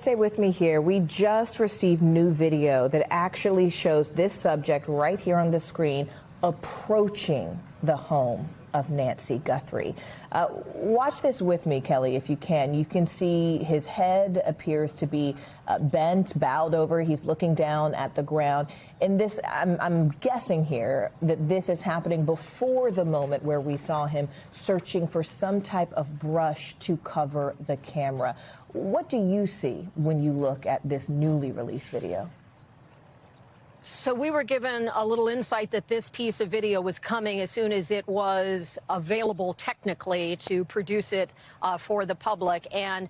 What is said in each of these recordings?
Stay with me here. We just received new video that actually shows this subject right here on the screen approaching the home of Nancy Guthrie. Watch this with me, Kelly, if you can. You can see his head appears to be bent, bowed over. He's looking down at the ground. And this, I'm guessing here that this is happening before the moment where we saw him searching for some type of brush to cover the camera. What do you see when you look at this newly released video? So we were given a little insight that this piece of video was coming as soon as it was available technically to produce it for the public. And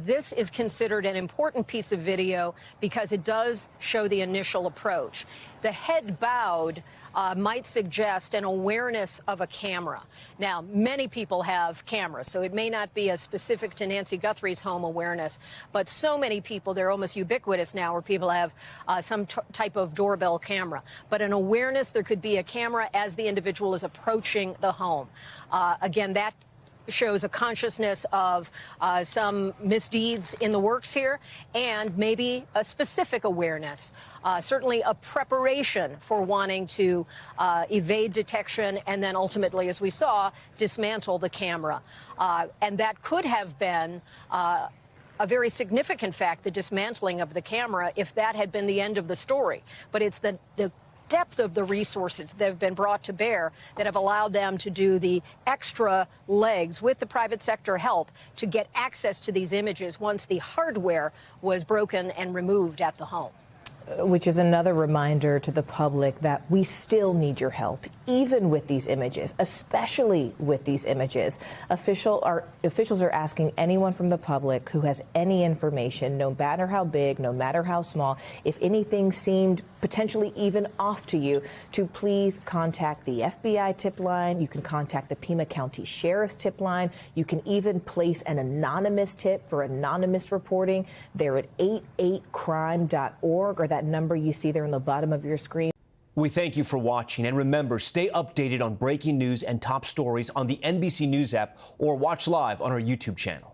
this is considered an important piece of video because it does show the initial approach. The head bowed might suggest an awareness of a camera. Now, many people have cameras, so it may not be as specific to Nancy Guthrie's home awareness, but so many people, they're almost ubiquitous now, where people have some type of doorbell camera. But an awareness, there could be a camera as the individual is approaching the home. Again, that shows a consciousness of some misdeeds in the works here, and maybe a specific awareness, certainly a preparation for wanting to evade detection and then ultimately, as we saw, dismantle the camera. And that could have been a very significant fact, the dismantling of the camera, if that had been the end of the story. But it's the depth of the resources that have been brought to bear that have allowed them to do the extra legs with the private sector help to get access to these images once the hardware was broken and removed at the home. Which is another reminder to the public that we still need your help, even with these images, especially with these images. Officials are asking anyone from the public who has any information, no matter how big, no matter how small, if anything seemed potentially even off to you, to please contact the FBI tip line. You can contact the Pima County Sheriff's tip line. You can even place an anonymous tip for anonymous reporting. They're at 88crime.org, or that number you see there on the bottom of your screen. We thank you for watching, and remember, stay updated on breaking news and top stories on the NBC News app or watch live on our YouTube channel.